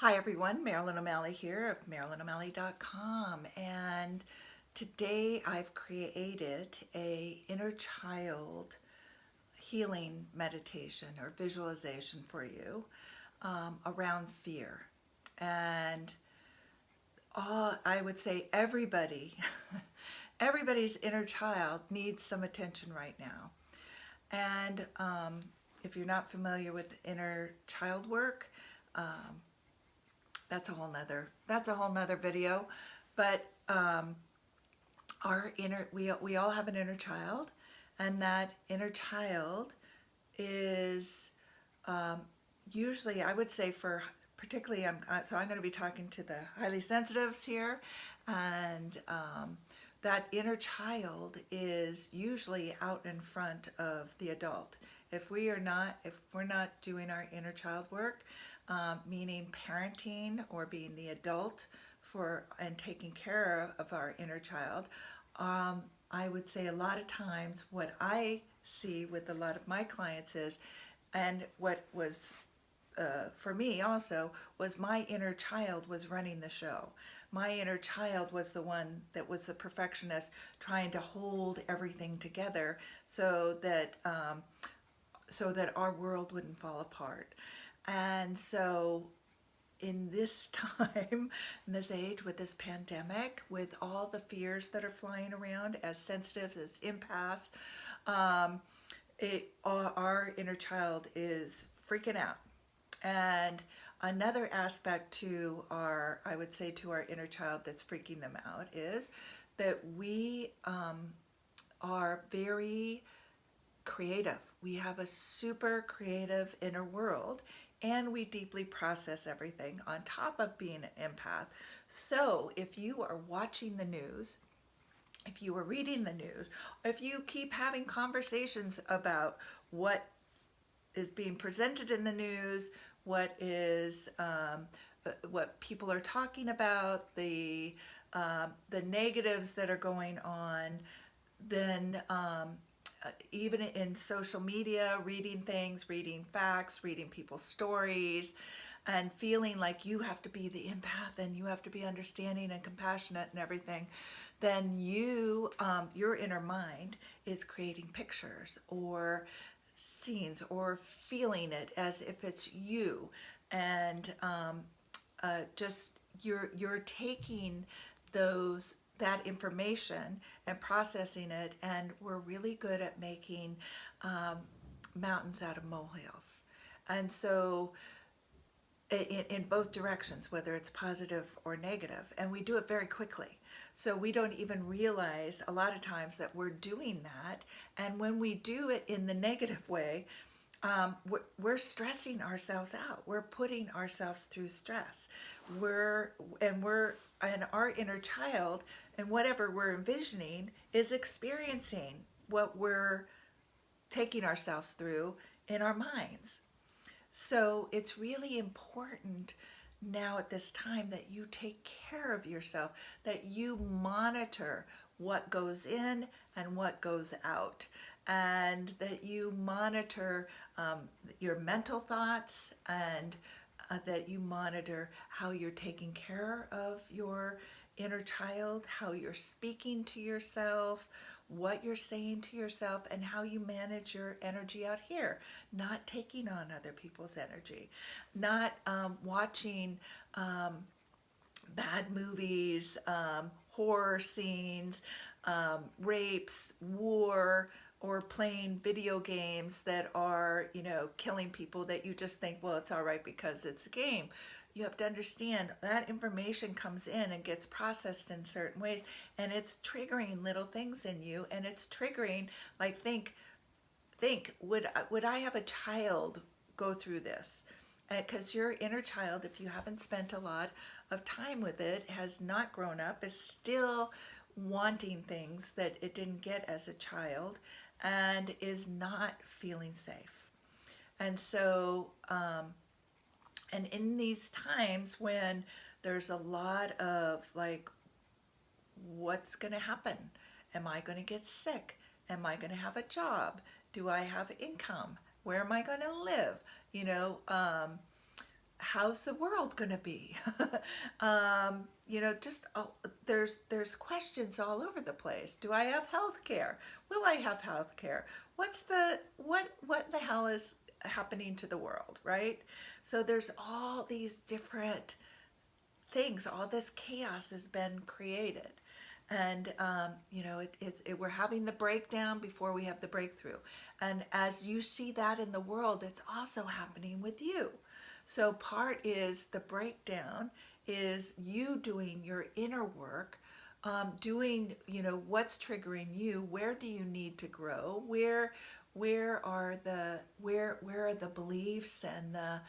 Hi everyone, Marilyn O'Malley here of MarilynO'Malley.com, and today I've created a inner child healing meditation or visualization for you around fear. And I would say everybody's inner child needs some attention right now. And if you're not familiar with inner child work, that's a whole nother video. But we all have an inner child, and that inner child is usually, I would say, for particularly I'm going to be talking to the highly sensitives here, and that inner child is usually out in front of the adult. If we're not doing our inner child work, meaning parenting or being the adult for and taking care of our inner child, I would say a lot of times what I see with a lot of my clients is, and what was for me also, was my inner child was running the show. My inner child was the one that was the perfectionist, trying to hold everything together so that our world wouldn't fall apart. And so in this time, in this age, with this pandemic, with all the fears that are flying around, as sensitive as empaths, our inner child is freaking out. And another aspect to I would say, to our inner child that's freaking them out is that we are very creative. We have a super creative inner world, and we deeply process everything on top of being an empath. So if you are watching the news, if you are reading the news, if you keep having conversations about what is being presented in the news, what people are talking about, the negatives that are going on, then even in social media, reading things, reading facts, reading people's stories, and feeling like you have to be the empath and you have to be understanding and compassionate and everything, then your inner mind is creating pictures or scenes or feeling it as if it's you, and just you're taking that information and processing it, and we're really good at making mountains out of molehills. And so in both directions, whether it's positive or negative, and we do it very quickly. So we don't even realize a lot of times that we're doing that. And when we do it in the negative way, we're stressing ourselves out. We're putting ourselves through stress. And our inner child, and whatever we're envisioning, is experiencing what we're taking ourselves through in our minds. So it's really important now at this time that you take care of yourself, that you monitor what goes in and what goes out, and that you monitor your mental thoughts, and that you monitor how you're taking care of your inner child, how you're speaking to yourself, what you're saying to yourself, and how you manage your energy out here. Not taking on other people's energy, not watching bad movies, horror scenes, rapes, war, or playing video games that are, killing people, that you just think, well, it's all right because it's a game. You have to understand that information comes in and gets processed in certain ways, and it's triggering little things in you, and it's triggering, like, think, would I have a child go through this? Because your inner child, if you haven't spent a lot of time with it, has not grown up, is still wanting things that it didn't get as a child, and is not feeling safe. And so, and in these times when there's a lot of, like, what's going to happen? Am I going to get sick? Am I going to have a job? Do I have income? Where am I going to live? how's the world going to be? Just there's questions all over the place. Do I have health care? Will I have health care? What the hell is happening to the world, right? So there's all these different things. All this chaos has been created. And we're having the breakdown before we have the breakthrough. And as you see that in the world, it's also happening with you. So part is the breakdown is you doing your inner work, doing what's triggering you. Where do you need to grow? Where are the beliefs and the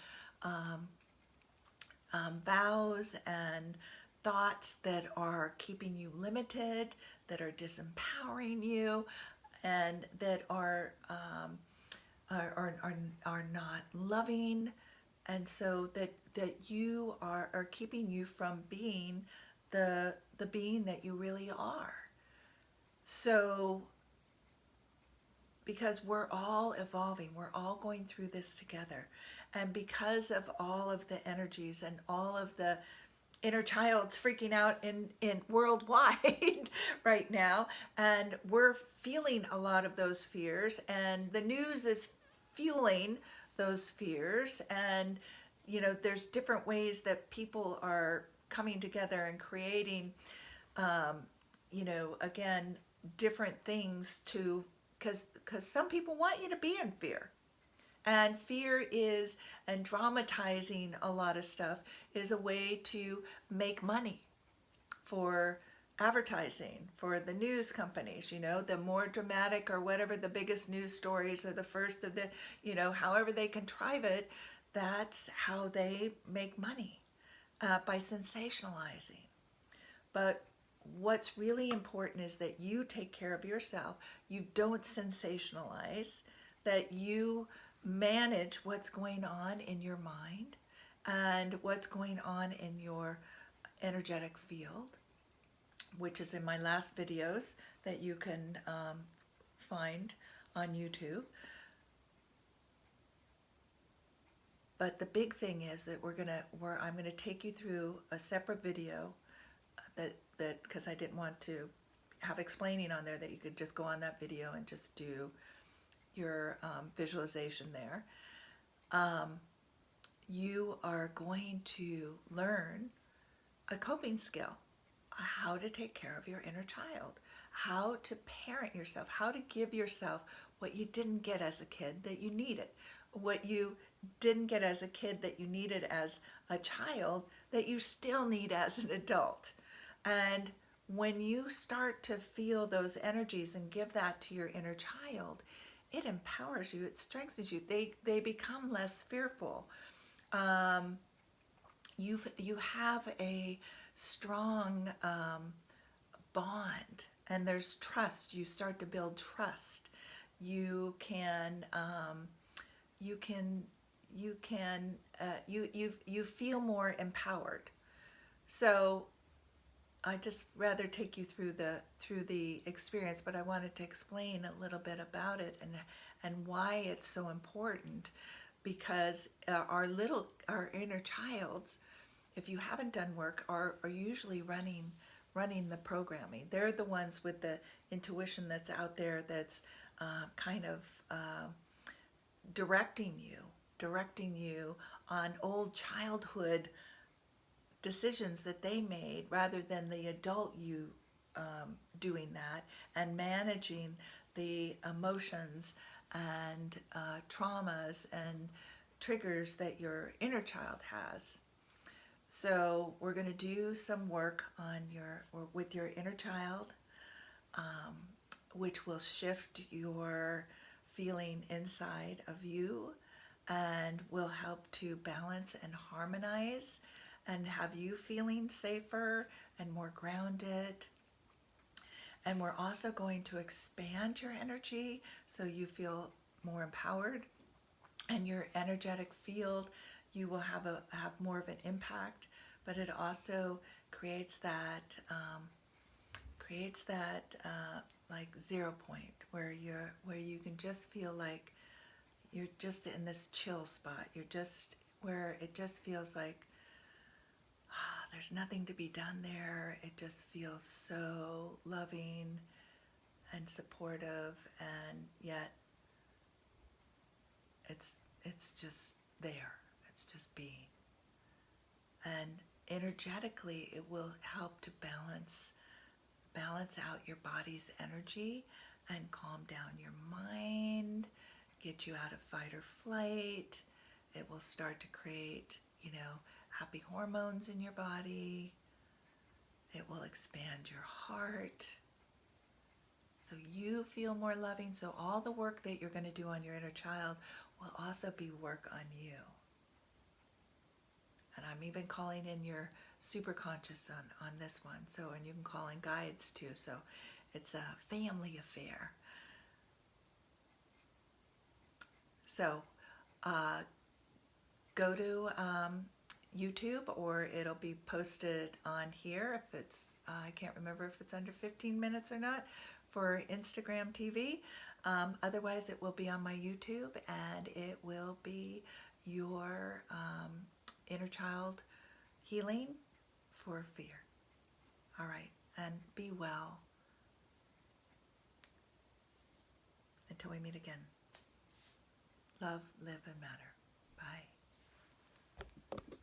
vows and thoughts that are keeping you limited, that are disempowering you, and that are not loving, and so that you are keeping you from being the being that you really are. So because we're all evolving, we're all going through this together, and because of all of the energies and all of the inner child's freaking out in worldwide right now, and we're feeling a lot of those fears, and the news is fueling those fears, and there's different ways that people are coming together and creating again, different things to, because some people want you to be in fear. And fear is, and dramatizing a lot of stuff is a way to make money for advertising, for the news companies. The more dramatic or whatever the biggest news stories are, the first of the, however they contrive it, that's how they make money, by sensationalizing. But what's really important is that you take care of yourself. You don't sensationalize, that you manage what's going on in your mind and what's going on in your energetic field, which is in my last videos that you can find on YouTube. But the big thing is that I'm gonna take you through a separate video that because I didn't want to have explaining on there, that you could just go on that video and just do your visualization there. You are going to learn a coping skill, how to take care of your inner child, how to parent yourself, how to give yourself what you didn't get as a kid that you needed, what you didn't get as a kid that you needed as a child that you still need as an adult. And when you start to feel those energies and give that to your inner child, it empowers you, it strengthens you. They become less fearful. You have a strong bond, and there's trust. You start to build trust. You feel more empowered. So I just rather take you through the experience, but I wanted to explain a little bit about it and why it's so important, because our inner childs, if you haven't done work, are usually running the programming. They're the ones with the intuition that's out there, that's kind of directing you on old childhood decisions that they made, rather than the adult you doing that and managing the emotions and traumas and triggers that your inner child has. So we're going to do some work with your inner child, which will shift your feeling inside of you and will help to balance and harmonize and have you feeling safer and more grounded. And we're also going to expand your energy so you feel more empowered, and your energetic field, you will have more of an impact. But it also creates that like 0 point where you can just feel like you're just in this chill spot. You're just where it just feels like there's nothing to be done there. It just feels so loving and supportive, and yet it's just there. It's just being. And energetically, it will help to balance out your body's energy and calm down your mind, get you out of fight or flight. It will start to create, happy hormones in your body. It will expand your heart so you feel more loving. So all the work that you're going to do on your inner child will also be work on you. And I'm even calling in your superconscious on this one. So, and you can call in guides too. So it's a family affair. So go to YouTube, or it'll be posted on here if it's, I can't remember if it's under 15 minutes or not, for Instagram TV. Otherwise, it will be on my YouTube, and it will be your inner child healing for fear. All right, and be well until we meet again. Love, live, and matter.